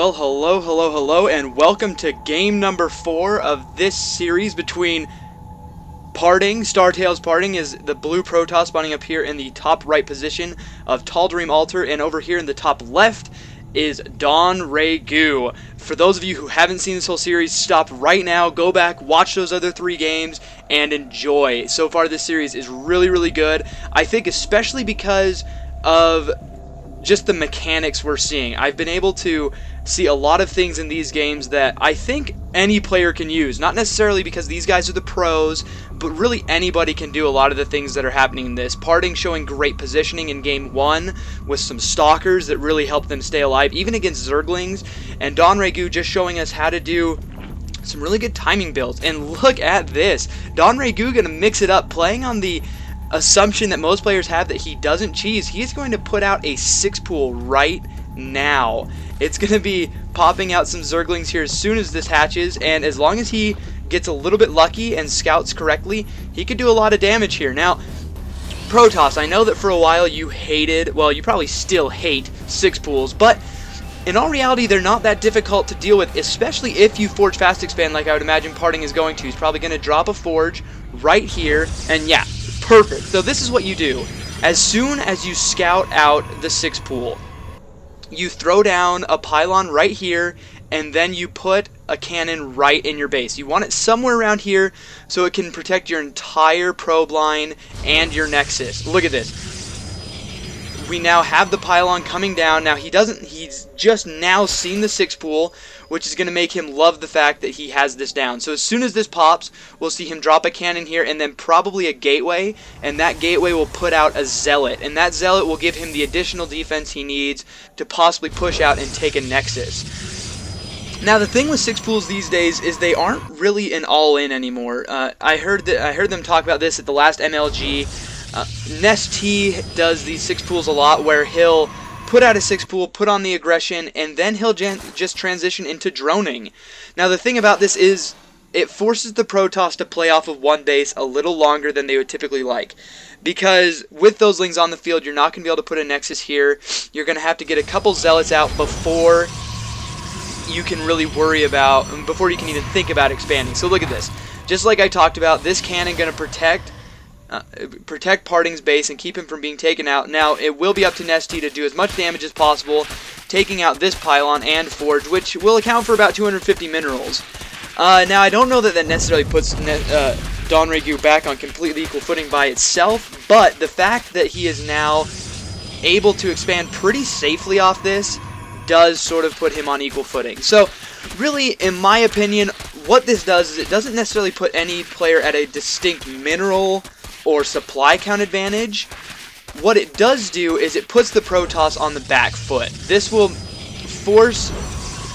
Well, hello, and welcome to game number 4 of this series between StarTalesParting is the blue Protoss spawning up here in the top right position of DongRaeGu, and over here in the top left is DongRaeGu. For those of you who haven't seen this whole series, stop right now, go back, watch those other 3 games, and enjoy. So far this series is really good. I think especially because of just the mechanics we're seeing. I've been able to see a lot of things in these games that I think any player can use. Not necessarily because these guys are the pros, but really anybody can do a lot of the things that are happening in this. Parting showing great positioning in game 1 with some stalkers that really help them stay alive, even against Zerglings. And DongRaeGu just showing us how to do some really good timing builds. And look at this. DongRaeGu gonna mix it up, playing on the assumption that most players have that he doesn't cheese. He's going to put out a 6-pool right now. It's going to be popping out some Zerglings here as soon as this hatches, and as long as he gets a little bit lucky and scouts correctly, he could do a lot of damage here. Now, Protoss, I know that for a while you hated, well, you probably still hate 6-pools, but in all reality, they're not that difficult to deal with, especially if you forge fast expand like I would imagine Parting is going to. He's probably going to drop a forge right here, and yeah, perfect. So this is what you do. As soon as you scout out the 6-pool, you throw down a pylon right here, and then you put a cannon right in your base. You want it somewhere around here so it can protect your entire probe line and your nexus. Look at this. We now have the pylon coming down. Now he's just now seen the 6-pool, which is going to make him love the fact that he has this down. So as soon as this pops, we'll see him drop a cannon here and then probably a gateway, and that gateway will put out a zealot, and that zealot will give him the additional defense he needs to possibly push out and take a nexus. Now the thing with 6-pools these days is they aren't really an all-in anymore. I heard them talk about this at the last MLG. Nest does these 6-pools a lot, where he'll put out a 6-pool, put on the aggression, and then he'll just transition into droning. Now the thing about this is it forces the Protoss to play off of one base a little longer than they would typically like. Because with those lings on the field, you're not going to be able to put a nexus here. You're going to have to get a couple zealots out before you can really worry about, before you can even think about expanding. So look at this. Just like I talked about, this cannon going to protect Parting's base and keep him from being taken out. Now it will be up to Nesty to do as much damage as possible, taking out this pylon and forge, which will account for about 250 minerals. Now I don't know that necessarily puts DongRaeGu back on completely equal footing by itself, but the fact that he is now able to expand pretty safely off this does sort of put him on equal footing. So really, in my opinion, what this does is it doesn't necessarily put any player at a distinct mineral or supply count advantage. What it does do is it puts the Protoss on the back foot. This will force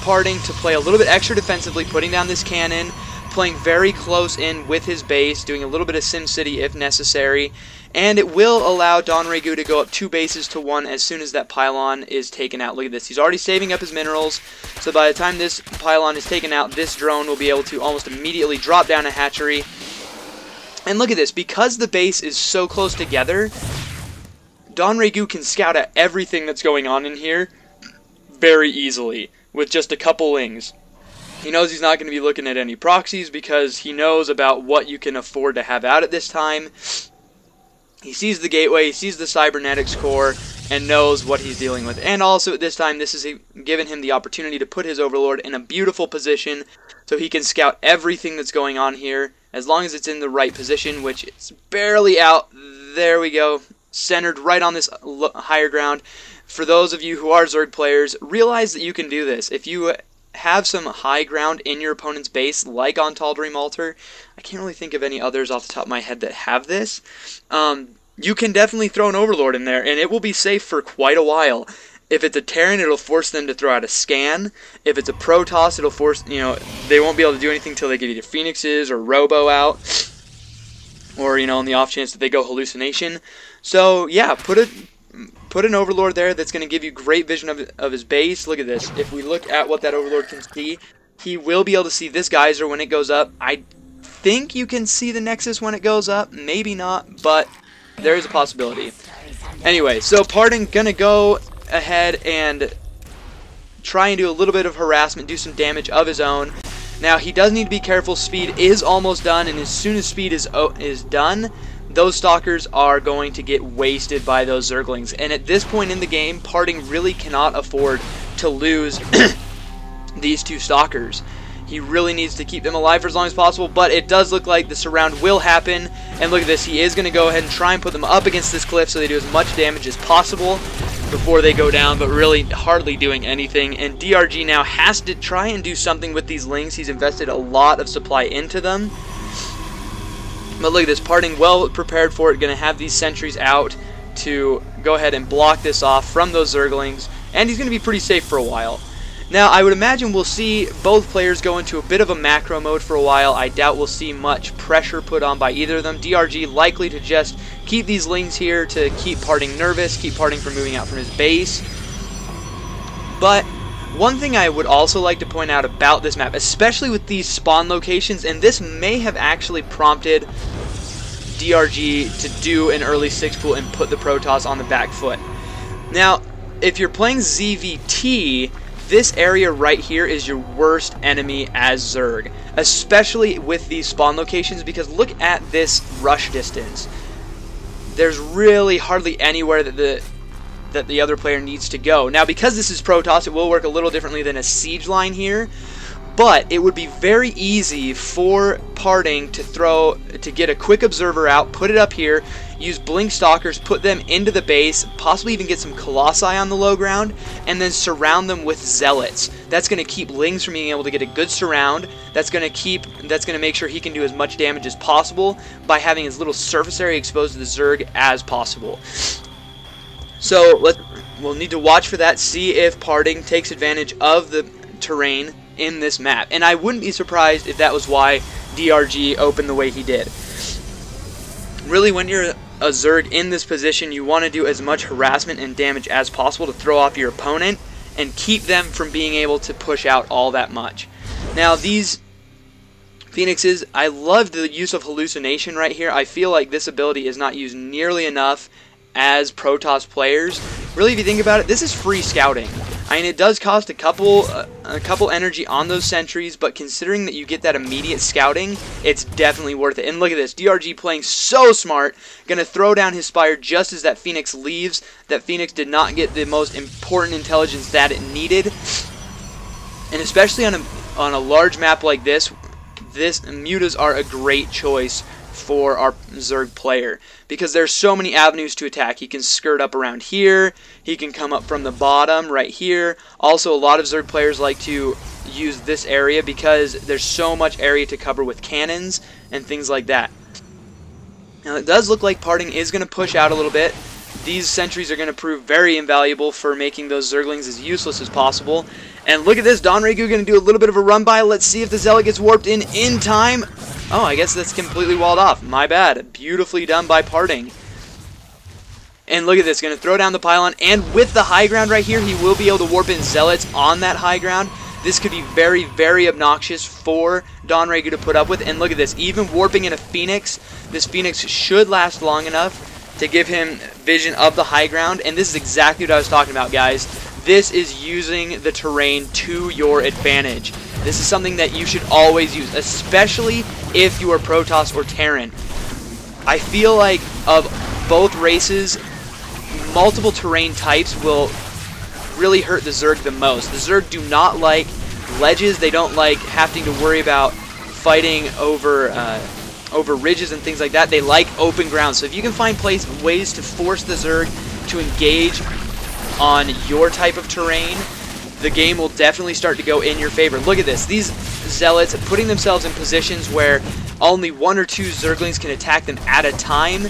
Parting to play a little bit extra defensively, putting down this cannon, playing very close in with his base, doing a little bit of SimCity if necessary, and it will allow DongRaeGu to go up 2 bases to 1 as soon as that pylon is taken out. Look at this. He's already saving up his minerals, so by the time this pylon is taken out, this drone will be able to almost immediately drop down a hatchery. And look at this, because the base is so close together, DongRaeGu can scout out everything that's going on in here very easily with just a couple lings. He knows he's not going to be looking at any proxies because he knows about what you can afford to have out at this time. He sees the gateway, he sees the cybernetics core, and knows what he's dealing with. And also at this time, this has given him the opportunity to put his Overlord in a beautiful position so he can scout everything that's going on here, as long as it's in the right position, which it's barely out. There we go, centered right on this higher ground. For those of you who are Zerg players, realize that you can do this. If you have some high ground in your opponent's base, like on DongRaeGu, I can't really think of any others off the top of my head that have this. You can definitely throw an Overlord in there, and it will be safe for quite a while. If it's a Terran, it'll force them to throw out a scan. If it's a Protoss, it'll force, they won't be able to do anything until they get either Phoenixes or Robo out, or, in the off chance that they go hallucination. So, yeah, put an Overlord there that's going to give you great vision of his base. Look at this. If we look at what that Overlord can see, he will be able to see this geyser when it goes up. I think you can see the Nexus when it goes up. Maybe not, but there is a possibility. Anyway, so Parting going to go ahead and try and do a little bit of harassment, do some damage of his own. Now, he does need to be careful. Speed is almost done, and as soon as speed is done, those stalkers are going to get wasted by those zerglings. And at this point in the game, Parting really cannot afford to lose these two stalkers. He really needs to keep them alive for as long as possible, but it does look like the surround will happen. And look at this, he is going to go ahead and try and put them up against this cliff so they do as much damage as possible before they go down, but really hardly doing anything. And DRG now has to try and do something with these lings. He's invested a lot of supply into them. But look at this, Parting well prepared for it, going to have these sentries out to go ahead and block this off from those zerglings, and he's going to be pretty safe for a while. Now, I would imagine we'll see both players go into a bit of a macro mode for a while. I doubt we'll see much pressure put on by either of them. DRG likely to just keep these lings here to keep Parting nervous, keep Parting from moving out from his base. But one thing I would also like to point out about this map, especially with these spawn locations, and this may have actually prompted DRG to do an early 6-pool and put the Protoss on the back foot. Now, if you're playing ZVT, this area right here is your worst enemy as Zerg, especially with these spawn locations, because look at this rush distance. There's really hardly anywhere that the other player needs to go. Now, because this is Protoss, it will work a little differently than a siege line here, but it would be very easy for Parting to get a quick observer out, put it up here, use blink stalkers, put them into the base, possibly even get some colossi on the low ground, and then surround them with zealots. That's going to keep lings from being able to get a good surround. That's going to make sure he can do as much damage as possible by having as little surface area exposed to the Zerg as possible. So we'll need to watch for that, see if Parting takes advantage of the terrain in this map. And I wouldn't be surprised if that was why DRG opened the way he did. Really, when you're a Zerg in this position, you want to do as much harassment and damage as possible to throw off your opponent and keep them from being able to push out all that much. Now, these Phoenixes, I love the use of hallucination right here. I feel like this ability is not used nearly enough as Protoss players. Really, if you think about it, this is free scouting. I mean, it does cost a couple energy on those sentries, but considering that you get that immediate scouting, it's definitely worth it. And look at this, DRG playing so smart, gonna throw down his Spire just as that Phoenix leaves. That Phoenix did not get the most important intelligence that it needed, and especially on a large map like this, mutas are a great choice for our Zerg player, because there's so many avenues to attack. He can skirt up around here, he can come up from the bottom right here. Also, a lot of Zerg players like to use this area because there's so much area to cover with cannons and things like that. Now, it does look like Parting is going to push out a little bit. These sentries are going to prove very invaluable for making those Zerglings as useless as possible. And look at this, DongRaeGu going to do a little bit of a run by. Let's see if the Zealot gets warped in time. Oh, I guess that's completely walled off. My bad. Beautifully done by Parting. And look at this, going to throw down the pylon, and with the high ground right here, he will be able to warp in Zealots on that high ground. This could be very, very obnoxious for DongRaeGu to put up with. And look at this, even warping in a Phoenix, this Phoenix should last long enough to give him vision of the high ground. And this is exactly what I was talking about, guys. This is using the terrain to your advantage. This is something that you should always use, especially if you are Protoss or Terran. I feel like of both races, multiple terrain types will really hurt the Zerg the most. The Zerg do not like ledges. They don't like having to worry about fighting over ridges and things like that. They like open ground. So if you can find ways to force the Zerg to engage on your type of terrain, the game will definitely start to go in your favor. Look at this. These Zealots putting themselves in positions where only 1 or 2 Zerglings can attack them at a time.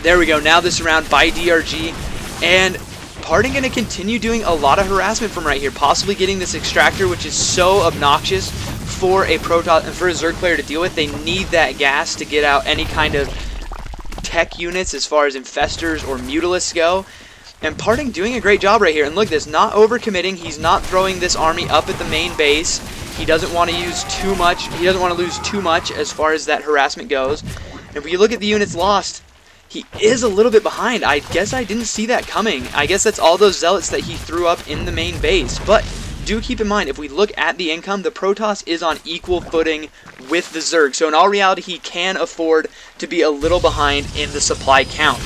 There we go. Now this round by DRG. And Parting going to continue doing a lot of harassment from right here. Possibly getting this extractor, which is so obnoxious for a Zerg player to deal with. They need that gas to get out any kind of tech units as far as infestors or mutalisks go. And Parting doing a great job right here. And look at this, not overcommitting. He's not throwing this army up at the main base. He doesn't want to use too much. He doesn't want to lose too much as far as that harassment goes. And if you look at the units lost, he is a little bit behind. I guess I didn't see that coming. I guess that's all those zealots that he threw up in the main base. But do keep in mind, if we look at the income, the Protoss is on equal footing with the Zerg. So in all reality, he can afford to be a little behind in the supply count.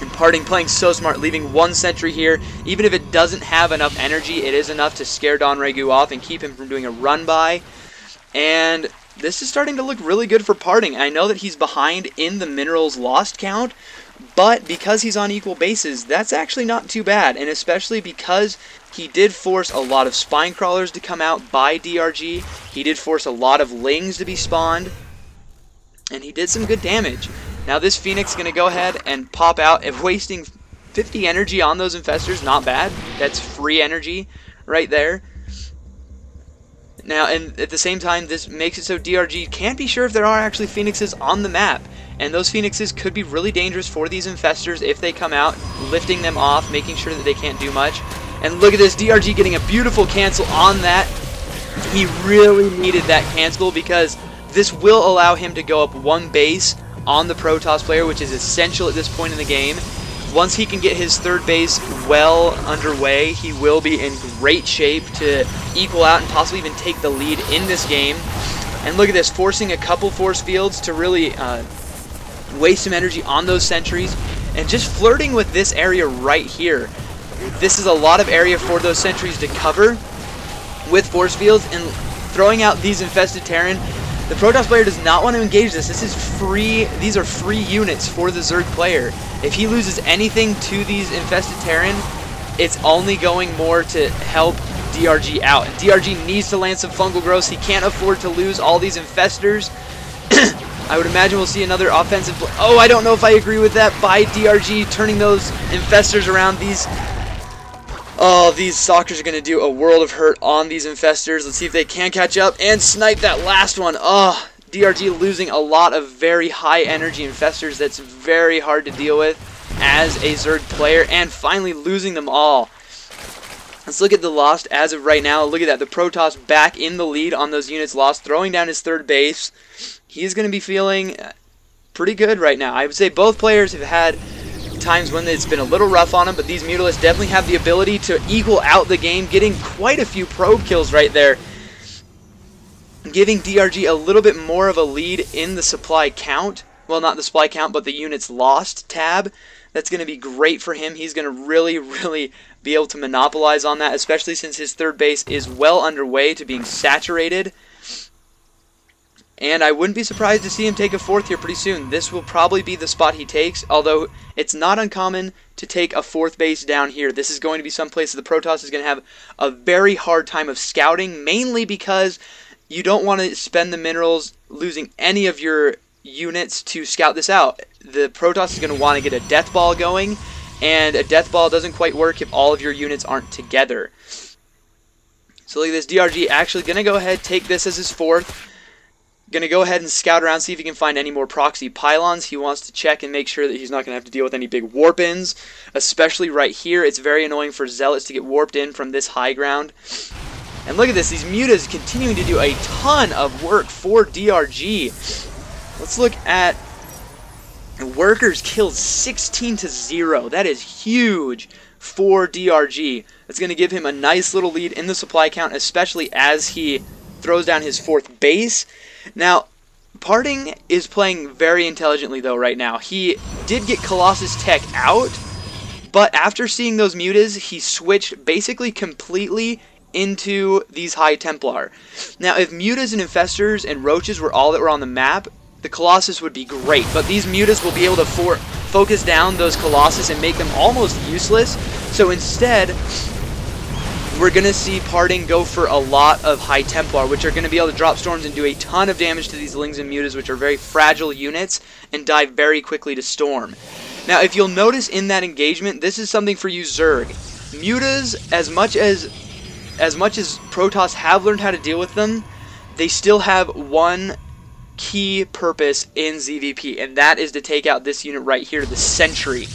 And Parting playing so smart, leaving one sentry here. Even if it doesn't have enough energy, it is enough to scare DongRaeGu off and keep him from doing a run by. And this is starting to look really good for Parting. I know that he's behind in the minerals lost count, but because he's on equal bases, that's actually not too bad. And especially because he did force a lot of spine crawlers to come out by DRG. He did force a lot of lings to be spawned, and he did some good damage. Now this Phoenix is going to go ahead and pop out, and wasting 50 energy on those infestors, not bad. That's free energy right there. Now, and at the same time, this makes it so DRG can't be sure if there are actually Phoenixes on the map. And those Phoenixes could be really dangerous for these infestors if they come out, lifting them off, making sure that they can't do much. And look at this, DRG getting a beautiful cancel on that. He really needed that cancel because this will allow him to go up one base on the Protoss player, which is essential at this point in the game. Once he can get his third base well underway, he will be in great shape to equal out and possibly even take the lead in this game. And look at this, forcing a couple force fields to really waste some energy on those sentries, and just flirting with this area right here. This is a lot of area for those sentries to cover with force fields, and throwing out these infested Terran. The Protoss player does not want to engage this. This is free. These are free units for the Zerg player. If he loses anything to these infested Terran, it's only going more to help DRG out. And DRG needs to land some fungal growths. He can't afford to lose all these infestors. I would imagine we'll see another offensive. Oh, I don't know if I agree with that by DRG turning those infestors around. These stalkers are going to do a world of hurt on these infestors. Let's see if they can catch up and snipe that last one. DRG losing a lot of very high energy infestors. That's very hard to deal with as a Zerg player, and finally losing them all. Let's look at the lost as of right now. Look at that, the Protoss back in the lead on those units lost, throwing down his third base. He's going to be feeling pretty good right now. I would say both players have had times when it's been a little rough on them, but these Mutalisks definitely have the ability to equal out the game, getting quite a few probe kills right there, giving DRG a little bit more of a lead in the supply count. Well, not the supply count, but the units lost tab. That's going to be great for him. He's going to really be able to monopolize on that, especially since his third base is well underway to being saturated. And I wouldn't be surprised to see him take a fourth here pretty soon. This will probably be the spot he takes, although it's not uncommon to take a fourth base down here. This is going to be some place that the Protoss is going to have a very hard time of scouting, mainly because you don't want to spend the minerals losing any of your units to scout this out. The Protoss is going to want to get a death ball going, and a death ball doesn't quite work if all of your units aren't together. So look at this, DRG actually going to go ahead, take this as his fourth. Going to go ahead and scout around, see if he can find any more proxy pylons. He wants to check and make sure that he's not going to have to deal with any big warp-ins, especially right here. It's very annoying for zealots to get warped in from this high ground. And look at this, these mutas continuing to do a ton of work for DRG. Let's look at workers killed 16-0. That is huge for DRG. That's going to give him a nice little lead in the supply count, especially as he throws down his fourth base. Now, Parting is playing very intelligently though right now. He did get Colossus Tech out, but after seeing those mutas, he switched basically completely into these High Templar. Now, if mutas and infestors and roaches were all that were on the map, the Colossus would be great, but these mutas will be able to focus down those Colossus and make them almost useless. So instead, we're going to see Parting go for a lot of High Templar, which are going to be able to drop storms and do a ton of damage to these Lings and Mutas, which are very fragile units and die very quickly to storm. Now, if you'll notice in that engagement, this is something for you Zerg. Mutas, as much as Protoss have learned how to deal with them, they still have one key purpose in ZVP, and that is to take out this unit right here, the Sentry.